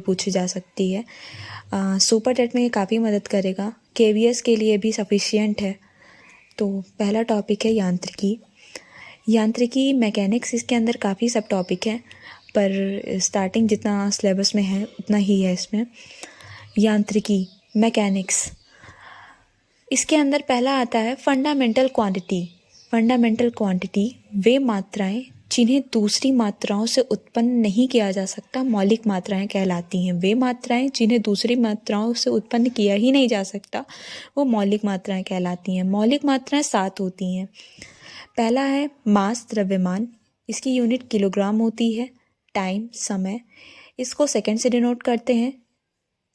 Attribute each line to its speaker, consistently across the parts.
Speaker 1: पूछी जा सकती है। सुपर टेट में ये काफ़ी मदद करेगा। केवीएस के लिए भी सफिशिएंट है। तो पहला टॉपिक है यांत्रिकी। यांत्रिकी मैकेनिक्स, इसके अंदर काफ़ी सब टॉपिक हैं, पर स्टार्टिंग जितना सिलेबस में है उतना ही है इसमें। यांत्रिकी मैकेनिक्स, इसके अंदर पहला आता है फंडामेंटल क्वांटिटी। फंडामेंटल क्वांटिटी वे मात्राएं जिन्हें दूसरी मात्राओं से उत्पन्न नहीं किया जा सकता मौलिक मात्राएं कहलाती हैं। वे मात्राएं जिन्हें दूसरी मात्राओं से उत्पन्न किया ही नहीं जा सकता वो मौलिक मात्राएं कहलाती हैं। मौलिक मात्राएं 7 होती हैं। पहला है मास, द्रव्यमान, इसकी यूनिट किलोग्राम होती है। टाइम, समय, इसको सेकंड से डिनोट करते हैं।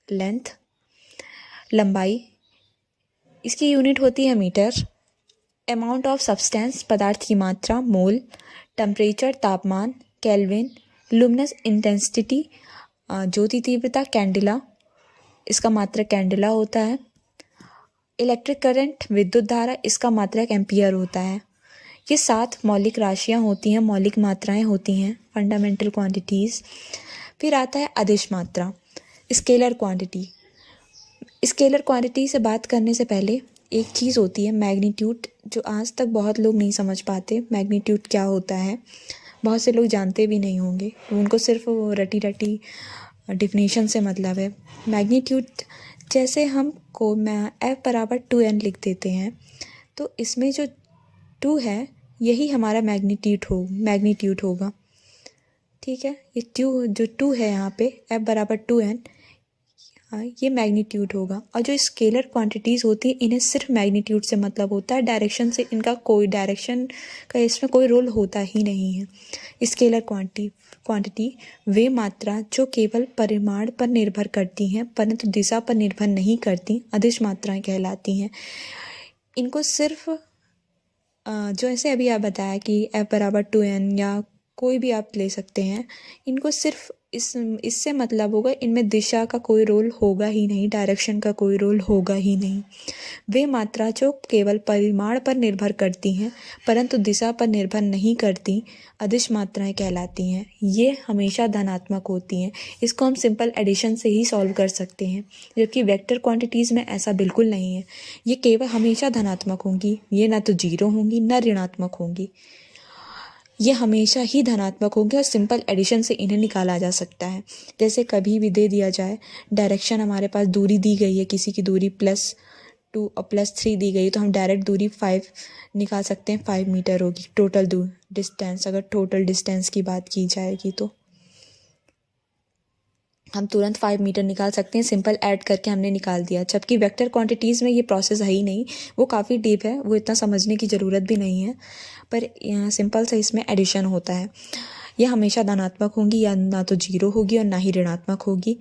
Speaker 1: लेंथ, लंबाई, इसकी यूनिट होती है मीटर। अमाउंट ऑफ सब्सटेंस, पदार्थ की मात्रा, मोल। टेम्परेचर, तापमान, केल्विन। लुमिनस इंटेंसिटी, ज्योति तीव्रता, कैंडिला, इसका मात्रक कैंडिला होता है। इलेक्ट्रिक करंट, विद्युत धारा, इसका मात्रक एम्पियर होता है। ये 7 मौलिक राशियाँ होती हैं, मौलिक मात्राएं होती हैं, फंडामेंटल क्वांटिटीज़। फिर आता है अदिश मात्रा, स्केलर क्वांटिटी। स्केलर क्वांटिटी से बात करने से पहले एक चीज़ होती है मैग्नीट्यूड, जो आज तक बहुत लोग नहीं समझ पाते। मैग्नीट्यूड क्या होता है, बहुत से लोग जानते भी नहीं होंगे, उनको सिर्फ रटी रटी डिफिनीशन से मतलब है। मैग्नीट्यूड, जैसे हम को F बराबर 2n लिख देते हैं, तो इसमें जो 2 है यही हमारा मैग्नीट्यूड होगा। ठीक है, ये जो 2 है यहाँ पे F बराबर 2n, ये मैग्नीट्यूड होगा। और जो स्केलर क्वांटिटीज़ होती हैं इन्हें सिर्फ मैग्नीट्यूड से मतलब होता है, डायरेक्शन से इनका कोई डायरेक्शन का इसमें कोई रोल होता ही नहीं है। स्केलर क्वांटिटी वे मात्रा जो केवल परिमाण पर निर्भर करती हैं परंतु दिशा पर निर्भर नहीं करती अदिश मात्राएं कहलाती हैं। इनको सिर्फ जो ऐसे अभी आप बताया कि F बराबर 2n या कोई भी आप ले सकते हैं, इनको सिर्फ इससे मतलब होगा, इनमें दिशा का कोई रोल होगा ही नहीं, डायरेक्शन का कोई रोल होगा ही नहीं। वे मात्रा जो केवल परिमाण पर निर्भर करती हैं परंतु दिशा पर निर्भर नहीं करती अदिश मात्राएं कहलाती हैं। ये हमेशा धनात्मक होती हैं। इसको हम सिंपल एडिशन से ही सॉल्व कर सकते हैं, जबकि वेक्टर क्वांटिटीज़ में ऐसा बिल्कुल नहीं है। ये केवल हमेशा धनात्मक होंगी, ये ना तो जीरो होंगी ना ऋणात्मक होंगी, ये हमेशा ही धनात्मक होंगे और सिंपल एडिशन से इन्हें निकाला जा सकता है। जैसे कभी भी दे दिया जाए, डायरेक्शन हमारे पास दूरी दी गई है, किसी की दूरी +2 और +3 दी गई, तो हम डायरेक्ट दूरी 5 निकाल सकते हैं। 5 मीटर होगी टोटल डिस्टेंस। अगर टोटल डिस्टेंस की बात की जाएगी तो हम तुरंत 5 मीटर निकाल सकते हैं, सिंपल ऐड करके हमने निकाल दिया। जबकि वेक्टर क्वांटिटीज़ में ये प्रोसेस है ही नहीं, वो काफ़ी डीप है, वो इतना समझने की ज़रूरत भी नहीं है, पर यहाँ सिंपल सा इसमें एडिशन होता है। यह हमेशा धनात्मक होंगी, या ना तो जीरो होगी और ना ही ऋणात्मक होगी।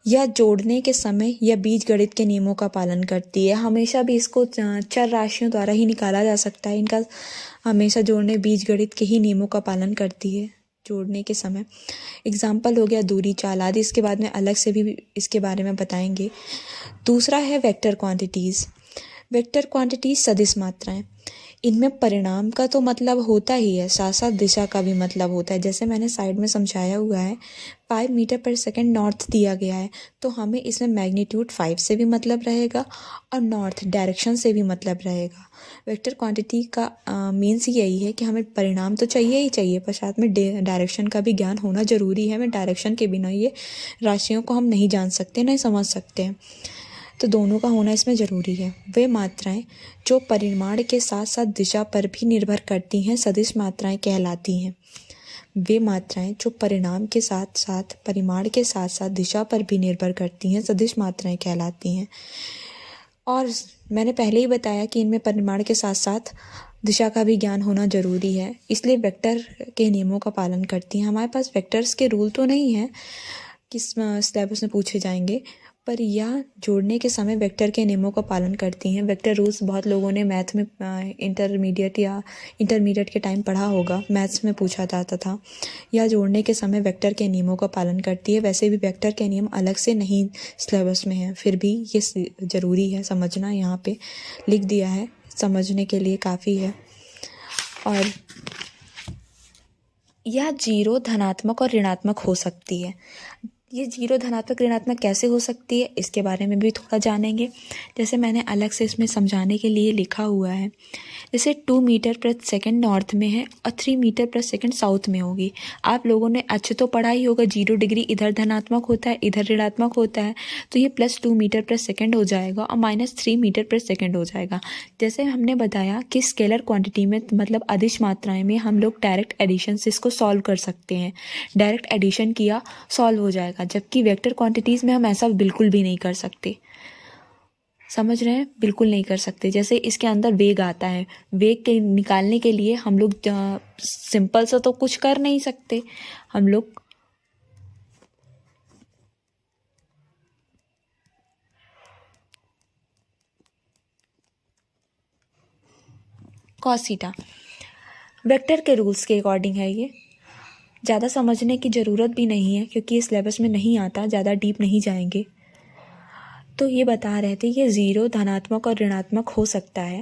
Speaker 1: यह जोड़ने के समय यह बीजगणित के नियमों का पालन करती है। हमेशा भी इसको चर राशियों द्वारा ही निकाला जा सकता है। इनका हमेशा जोड़ने बीजगणित के ही नियमों का पालन करती है जोड़ने के समय। एग्जाम्पल हो गया दूरी, चाल आदि, इसके बाद में अलग से भी इसके बारे में बताएंगे। दूसरा है वेक्टर क्वांटिटीज़। वेक्टर क्वांटिटीज़ सदिश मात्राएं, इनमें परिणाम का तो मतलब होता ही है, साथ साथ दिशा का भी मतलब होता है। जैसे मैंने साइड में समझाया हुआ है, 5 मीटर पर सेकंड नॉर्थ दिया गया है, तो हमें इसमें मैग्नीट्यूड 5 से भी मतलब रहेगा और नॉर्थ डायरेक्शन से भी मतलब रहेगा। वेक्टर क्वांटिटी का मीन्स यही है कि हमें परिणाम तो चाहिए ही चाहिए, पर साथ में डायरेक्शन का भी ज्ञान होना ज़रूरी है। हमें डायरेक्शन के बिना ये राशियों को हम नहीं जान सकते, नहीं समझ सकते हैं, तो दोनों का होना इसमें ज़रूरी है। वे मात्राएं जो परिमाण के साथ साथ दिशा पर भी निर्भर करती हैं सदिश मात्राएं कहलाती हैं। वे मात्राएं जो परिणाम के साथ साथ परिमाण के साथ साथ दिशा पर भी निर्भर करती हैं सदिश मात्राएं कहलाती हैं। और मैंने पहले ही बताया कि इनमें परिमाण के साथ साथ दिशा का भी ज्ञान होना ज़रूरी है, इसलिए वेक्टर के नियमों का पालन करती हैं। हमारे पास वेक्टर्स के रूल तो नहीं हैं, किस सिलेबस में पूछे जाएंगे, पर यह जोड़ने के समय वेक्टर के नियमों का पालन करती हैं। वेक्टर रूल्स बहुत लोगों ने मैथ में इंटरमीडिएट के टाइम पढ़ा होगा, मैथ्स में पूछा जाता था। यह जोड़ने के समय वेक्टर के नियमों का पालन करती है। वैसे भी वेक्टर के नियम अलग से नहीं सिलेबस में है, फिर भी ये ज़रूरी है समझना, यहाँ पे लिख दिया है, समझने के लिए काफ़ी है। और यह जीरो धनात्मक और ऋणात्मक हो सकती है। ये जीरो धनात्मक ऋणात्मक कैसे हो सकती है, इसके बारे में भी थोड़ा जानेंगे। जैसे मैंने अलग से इसमें समझाने के लिए लिखा हुआ है, जैसे 2 मीटर प्रति सेकंड नॉर्थ में है और 3 मीटर प्रति सेकंड साउथ में होगी। आप लोगों ने अच्छे तो पढ़ा ही होगा, 0 डिग्री इधर धनात्मक होता है, इधर ऋणात्मक होता है, तो ये +2 मीटर प्रति सेकंड हो जाएगा और -3 मीटर प्रति सेकंड हो जाएगा। जैसे हमने बताया कि स्केलर क्वांटिटी में, मतलब अदिश मात्राएं में, हम लोग डायरेक्ट एडिशन से इसको सॉल्व कर सकते हैं। डायरेक्ट एडिशन किया, सॉल्व हो जाएगा, जबकि वेक्टर क्वांटिटीज़ में हम ऐसा बिल्कुल भी नहीं कर सकते। समझ रहे हैं, बिल्कुल नहीं कर सकते। जैसे इसके अंदर वेग आता है, वेग के निकालने के लिए हम लोग सिंपल सा तो कुछ कर नहीं सकते, हम लोग cos थीटा वेक्टर के रूल्स के अकॉर्डिंग है। ये ज़्यादा समझने की ज़रूरत भी नहीं है क्योंकि इस सिलेबस में नहीं आता, ज़्यादा डीप नहीं जाएंगे। तो ये बता रहे थे ये जीरो धनात्मक और ऋणात्मक हो सकता है।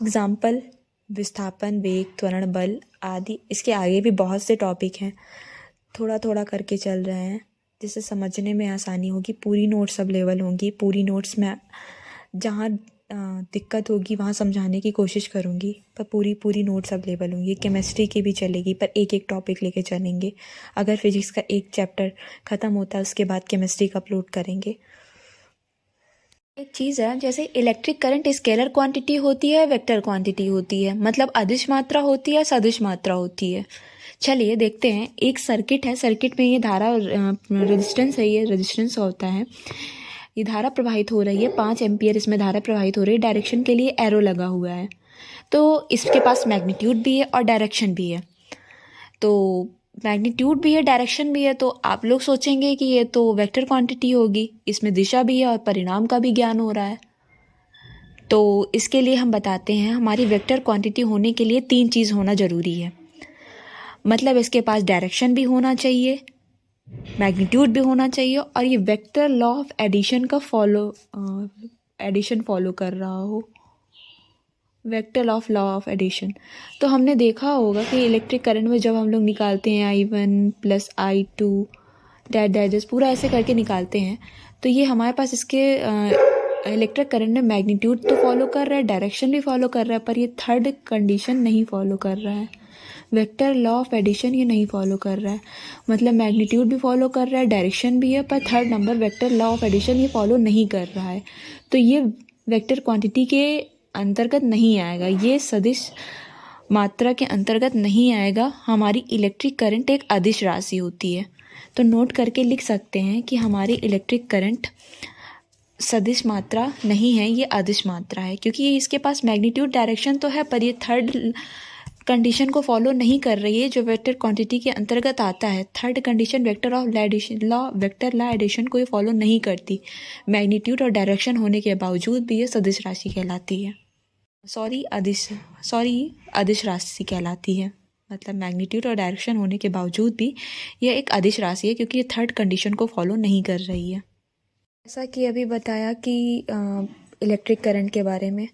Speaker 1: एग्जाम्पल विस्थापन, वेग, त्वरण बल आदि। इसके आगे भी बहुत से टॉपिक हैं, थोड़ा थोड़ा करके चल रहे हैं जिससे समझने में आसानी होगी। पूरी नोट्स अवेलेबल होंगी, पूरी नोट्स में जहाँ दिक्कत होगी वहाँ समझाने की कोशिश करूँगी, पर पूरी नोट्स अवेलेबल होंगी। केमिस्ट्री की भी चलेगी, पर एक एक टॉपिक लेके चलेंगे। अगर फिजिक्स का एक चैप्टर ख़त्म होता है उसके बाद केमिस्ट्री का अपलोड करेंगे। एक चीज़ है, जैसे इलेक्ट्रिक करंट स्केलर क्वांटिटी होती है, वेक्टर क्वांटिटी होती है, मतलब अदिश मात्रा होती है, सदिश मात्रा होती है। चलिए देखते हैं। एक सर्किट है, सर्किट में ये धारा रेजिस्टेंस है, ये रेजिस्टेंस होता है। ये धारा प्रवाहित हो रही है, 5 एम्पियर इसमें धारा प्रवाहित हो रही है। डायरेक्शन के लिए एरो लगा हुआ है, तो इसके पास मैग्नीट्यूड भी है और डायरेक्शन भी है। तो मैग्नीट्यूड भी है, डायरेक्शन भी है, तो आप लोग सोचेंगे कि ये तो वेक्टर क्वांटिटी होगी, इसमें दिशा भी है और परिणाम का भी ज्ञान हो रहा है। तो इसके लिए हम बताते हैं, हमारी वेक्टर क्वांटिटी होने के लिए 3 चीज़ होना ज़रूरी है। मतलब इसके पास डायरेक्शन भी होना चाहिए, मैग्नीट्यूड भी होना चाहिए, और ये वेक्टर लॉ ऑफ एडिशन का एडिशन फॉलो कर रहा हो, vector of law of addition. तो हमने देखा होगा कि इलेक्ट्रिक करंट में जब हम लोग निकालते हैं I1 + I2 डैश पूरा ऐसे करके निकालते हैं, तो ये हमारे पास इसके इलेक्ट्रिक करंट में मैग्नीट्यूड तो फॉलो कर रहा है, डायरेक्शन भी फॉलो कर रहा है, पर ये थर्ड कंडीशन नहीं फॉलो कर रहा है। वेक्टर लॉ ऑफ एडिशन ये नहीं फॉलो कर रहा है, मतलब मैग्नीट्यूड भी फॉलो कर रहा है, डायरेक्शन भी है, पर third number vector law of addition ये फॉलो नहीं कर रहा है। तो ये वेक्टर क्वांटिटी के अंतर्गत नहीं आएगा, ये सदिश मात्रा के अंतर्गत नहीं आएगा। हमारी इलेक्ट्रिक करंट एक अदिश राशि होती है, तो नोट करके लिख सकते हैं कि हमारी इलेक्ट्रिक करंट सदिश मात्रा नहीं है, ये अदिश मात्रा है, क्योंकि इसके पास मैग्नीट्यूड डायरेक्शन तो है, पर ये थर्ड कंडीशन को फॉलो नहीं कर रही है जो वेक्टर क्वांटिटी के अंतर्गत आता है। Third condition vector law addition को ये फॉलो नहीं करती। मैग्नीट्यूड और डायरेक्शन होने के बावजूद भी ये सदिश राशि कहलाती है, अदिश राशि कहलाती है। मतलब मैग्नीट्यूड और डायरेक्शन होने के बावजूद भी यह एक अदिश राशि है, क्योंकि ये थर्ड कंडीशन को फॉलो नहीं कर रही है। जैसा कि अभी बताया कि इलेक्ट्रिक करंट के बारे में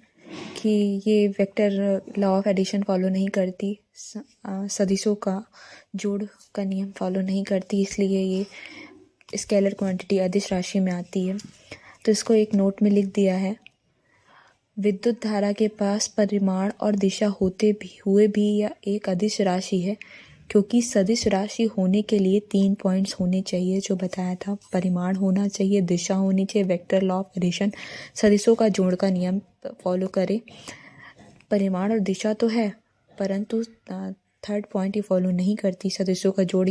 Speaker 1: कि ये vector law of addition follow नहीं करती, सदिशों का जोड़ का नियम फॉलो नहीं करती, इसलिए ये स्केलर क्वांटिटी अदिश राशि में आती है। तो इसको एक नोट में लिख दिया है। विद्युत धारा के पास परिमाण और दिशा होते हुए भी यह एक अदिश राशि है, क्योंकि सदिश राशि होने के लिए 3 पॉइंट्स होने चाहिए जो बताया था। परिमाण होना चाहिए, दिशा होनी चाहिए, वेक्टर लॉ ऑफ एडिशन सदिशों का जोड़ का नियम फॉलो करे। परिमाण और दिशा तो है, परंतु थर्ड पॉइंट ये फॉलो नहीं करती, सदिशों का जोड़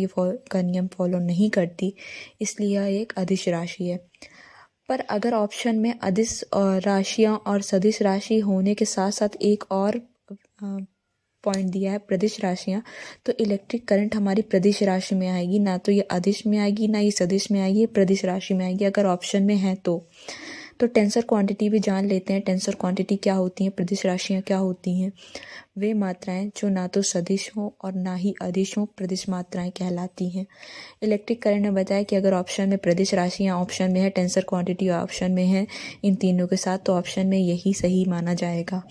Speaker 1: का नियम फॉलो नहीं करती, इसलिए यह एक अदिश राशि है। पर अगर ऑप्शन में अदिश राशियाँ और सदिश राशि होने के साथ साथ एक और पॉइंट दिया है, प्रदिश राशियाँ, तो इलेक्ट्रिक करंट हमारी प्रदिश राशि में आएगी, ना तो ये अदिश में आएगी ना ये सदिश में आएगी, ये प्रदिश राशि में आएगी अगर ऑप्शन में है तो टेंसर क्वांटिटी भी जान लेते हैं। टेंसर क्वांटिटी क्या होती हैं, प्रदिश राशियाँ क्या होती हैं। वे मात्राएं जो ना तो सदिश हों और ना ही अदिश हों, प्रदिश मात्राएं कहलाती हैं। इलेक्ट्रिक करंट ने बताया कि अगर ऑप्शन में प्रदिश राशियाँ ऑप्शन में है, टेंसर क्वांटिटी ऑप्शन में है, इन तीनों के साथ, तो ऑप्शन में यही सही माना जाएगा।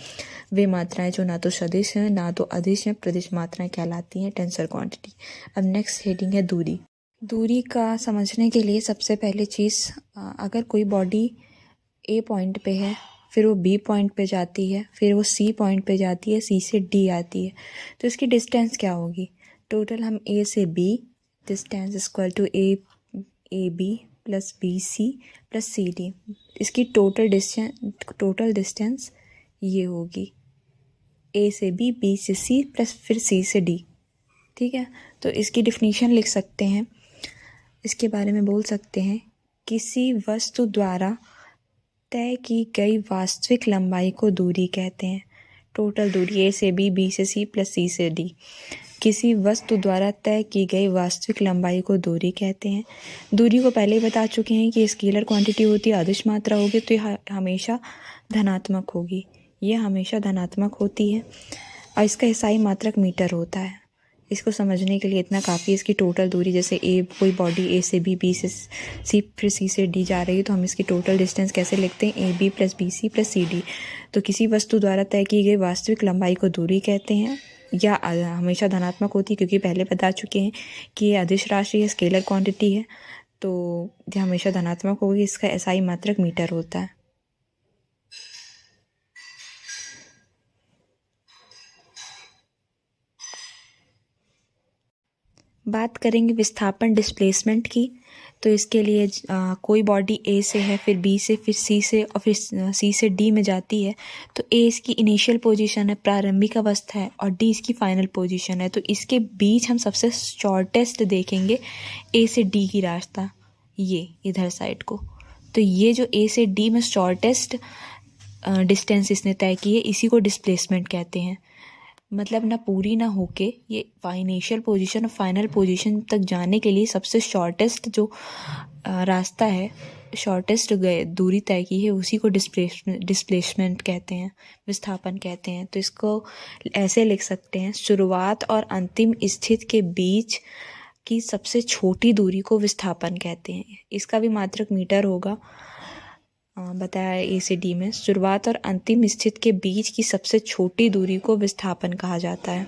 Speaker 1: वे मात्राएं जो ना तो सदिश हैं ना तो अदिश हैं, प्रदिश मात्राएं कहलाती हैं टेंसर क्वांटिटी। अब नेक्स्ट हेडिंग है दूरी। दूरी का समझने के लिए सबसे पहले चीज़, अगर कोई बॉडी ए पॉइंट पे है, फिर वो बी पॉइंट पे जाती है, फिर वो सी पॉइंट पे जाती है, सी से डी आती है, तो इसकी डिस्टेंस क्या होगी? टोटल हम ए से B, distance equal to A B plus B C plus C D, इसकी टोटल डिस्टेंस ये होगी, ए से बी से सी प्लस फिर सी से डी। ठीक है, तो इसकी डिफिनीशन लिख सकते हैं, इसके बारे में बोल सकते हैं, किसी वस्तु द्वारा तय की गई वास्तविक लंबाई को दूरी कहते हैं। टोटल दूरी ए से बी से सी प्लस सी से डी, किसी वस्तु द्वारा तय की गई वास्तविक लंबाई को दूरी कहते हैं। दूरी को पहले ही बता चुके हैं कि स्केलर क्वांटिटी होती है, अदिश मात्रा होगी तो यह हमेशा धनात्मक होगी, यह हमेशा धनात्मक होती है और इसका इकाई मात्रक मीटर होता है। इसको समझने के लिए इतना काफ़ी है। इसकी टोटल दूरी, जैसे कोई बॉडी ए से बी से सी फिर सी से डी जा रही है, तो हम इसकी टोटल डिस्टेंस कैसे लिखते हैं? A B plus B C plus C D. तो किसी वस्तु द्वारा तय की गई वास्तविक लंबाई को दूरी कहते हैं, या हमेशा धनात्मक होती है, क्योंकि पहले बता चुके हैं कि ये अदिश राशि है, स्केलर क्वांटिटी है, तो ये हमेशा धनात्मक होगी। इसका एसआई मात्रक मीटर होता है। बात करेंगे विस्थापन डिस्प्लेसमेंट की, तो इसके लिए कोई बॉडी ए से है, फिर बी से, फिर सी से और फिर सी से डी में जाती है, तो ए इसकी इनिशियल पोजीशन है, प्रारंभिक अवस्था है, और डी इसकी फाइनल पोजीशन है। तो इसके बीच हम सबसे शॉर्टेस्ट देखेंगे ए से डी की रास्ता, ये इधर साइड को। तो ये जो ए से डी में शॉर्टेस्ट डिस्टेंस इसने तय की है, इसी को डिस्प्लेसमेंट कहते हैं। मतलब ना पूरी ना होके ये इनिशियल पोजीशन और फाइनल पोजीशन तक जाने के लिए सबसे शॉर्टेस्ट जो रास्ता है, शॉर्टेस्ट दूरी तय की है, उसी को डिस्प्लेसमेंट कहते हैं, विस्थापन कहते हैं। तो इसको ऐसे लिख सकते हैं, शुरुआत और अंतिम स्थिति के बीच की सबसे छोटी दूरी को विस्थापन कहते हैं। इसका भी मात्रक मीटर होगा, बताया ए से डी में। शुरुआत और अंतिम स्थिति के बीच की सबसे छोटी दूरी को विस्थापन कहा जाता है।